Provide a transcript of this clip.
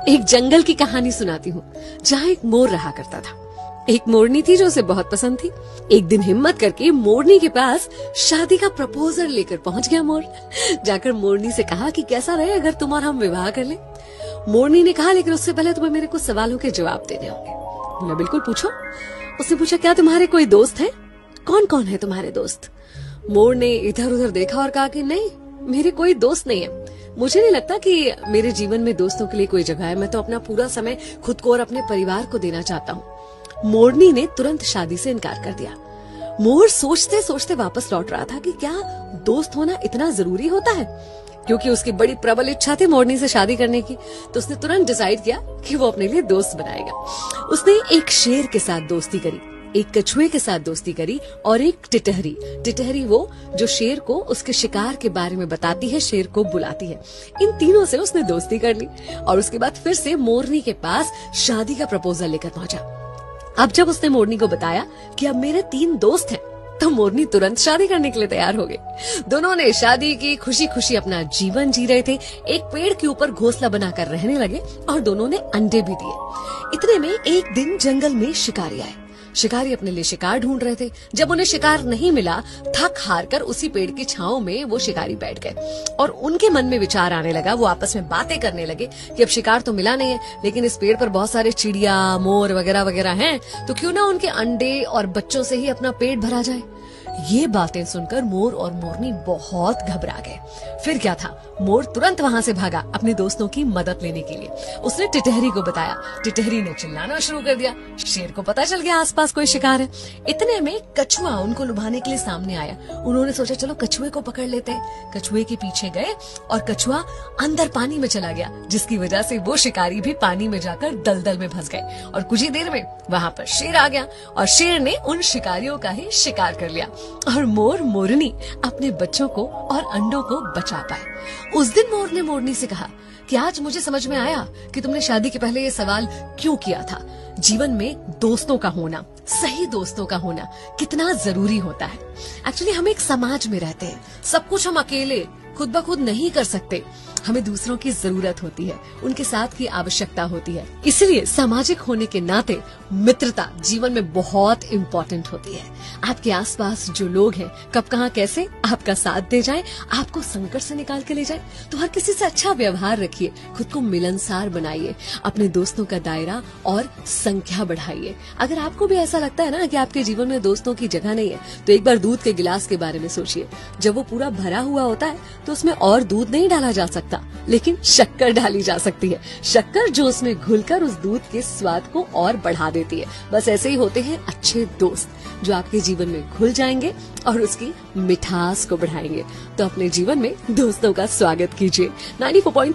एक जंगल की कहानी सुनाती हूँ जहाँ एक मोर रहा करता था। एक मोरनी थी जो उसे बहुत पसंद थी। एक दिन हिम्मत करके मोरनी के पास शादी का प्रपोजल लेकर पहुंच गया मोर। जाकर मोरनी से कहा कि कैसा रहे अगर तुम और हम विवाह कर लें। मोरनी ने कहा लेकिन उससे पहले तुम्हें मेरे कुछ सवालों के जवाब देने होंगे। बोला बिल्कुल पूछो। उसने पूछा क्या तुम्हारे कोई दोस्त है? कौन कौन है तुम्हारे दोस्त? मोर ने इधर उधर देखा और कहा कि नहीं, मेरे कोई दोस्त नहीं है। मुझे नहीं लगता कि मेरे जीवन में दोस्तों के लिए कोई जगह है। मैं तो अपना पूरा समय खुद को और अपने परिवार को देना चाहता हूँ। मोरनी ने तुरंत शादी से इनकार कर दिया। मोर सोचते सोचते वापस लौट रहा था कि क्या दोस्त होना इतना जरूरी होता है, क्योंकि उसकी बड़ी प्रबल इच्छा थी मोरनी से शादी करने की। तो उसने तुरंत डिसाइड किया कि वो अपने लिए दोस्त बनाएगा। उसने एक शेर के साथ दोस्ती करी, एक कछुए के साथ दोस्ती करी और एक टिटहरी। टिटहरी वो जो शेर को उसके शिकार के बारे में बताती है, शेर को बुलाती है। इन तीनों से उसने दोस्ती कर ली और उसके बाद फिर से मोरनी के पास शादी का प्रपोजल लेकर पहुंचा। अब जब उसने मोरनी को बताया कि अब मेरे 3 दोस्त हैं, तो मोरनी तुरंत शादी करने के लिए तैयार हो गई। दोनों ने शादी की, खुशी खुशी अपना जीवन जी रहे थे। एक पेड़ के ऊपर घोंसला बनाकर रहने लगे और दोनों ने अंडे भी दिए। इतने में एक दिन जंगल में शिकारी आए। शिकारी अपने लिए शिकार ढूंढ रहे थे। जब उन्हें शिकार नहीं मिला, थक हार कर उसी पेड़ की छांव में वो शिकारी बैठ गए और उनके मन में विचार आने लगा। वो आपस में बातें करने लगे कि अब शिकार तो मिला नहीं है, लेकिन इस पेड़ पर बहुत सारे चिड़िया, मोर वगैरह वगैरह हैं, तो क्यों ना उनके अंडे और बच्चों से ही अपना पेट भरा जाए। ये बातें सुनकर मोर और मोरनी बहुत घबरा गए। फिर क्या था, मोर तुरंत वहां से भागा अपने दोस्तों की मदद लेने के लिए। उसने टिटहरी को बताया। टिटहरी ने चिल्लाना शुरू कर दिया। शेर को पता चल गया आसपास कोई शिकार है। इतने में कछुआ उनको लुभाने के लिए सामने आया। उन्होंने सोचा चलो कछुए को पकड़ लेते हैं। कछुए के पीछे गए और कछुआ अंदर पानी में चला गया, जिसकी वजह से वो शिकारी भी पानी में जाकर दलदल में फंस गए और कुछ ही देर में वहां पर शेर आ गया और शेर ने उन शिकारियों का ही शिकार कर लिया और मोर मोरनी अपने बच्चों को और अंडों को बचा पाए। उस दिन मोर ने मोरनी से कहा कि आज मुझे समझ में आया कि तुमने शादी के पहले ये सवाल क्यों किया था। जीवन में दोस्तों का होना, सही दोस्तों का होना कितना जरूरी होता है। एक्चुअली हम एक समाज में रहते हैं, सब कुछ हम अकेले खुद ब खुद नहीं कर सकते। हमें दूसरों की जरूरत होती है, उनके साथ की आवश्यकता होती है। इसलिए सामाजिक होने के नाते मित्रता जीवन में बहुत इम्पोर्टेंट होती है। आपके आसपास जो लोग हैं, कब कहाँ कैसे आपका साथ दे जाएं, आपको संकट से निकाल के ले जाएं, तो हर किसी से अच्छा व्यवहार रखिए, खुद को मिलनसार बनाइए, अपने दोस्तों का दायरा और संख्या बढ़ाइए। अगर आपको भी ऐसा लगता है ना कि आपके जीवन में दोस्तों की जगह नहीं है, तो एक बार दूध के गिलास के बारे में सोचिए। जब वो पूरा भरा हुआ होता है तो उसमें और दूध नहीं डाला जा सकता, लेकिन शक्कर डाली जा सकती है। शक्कर जो उसमें घुलकर उस दूध के स्वाद को और बढ़ा देती है। बस ऐसे ही होते हैं अच्छे दोस्त, जो आपके जीवन में घुल जाएंगे और उसकी मिठास को बढ़ाएंगे। तो अपने जीवन में दोस्तों का स्वागत कीजिए। 94.3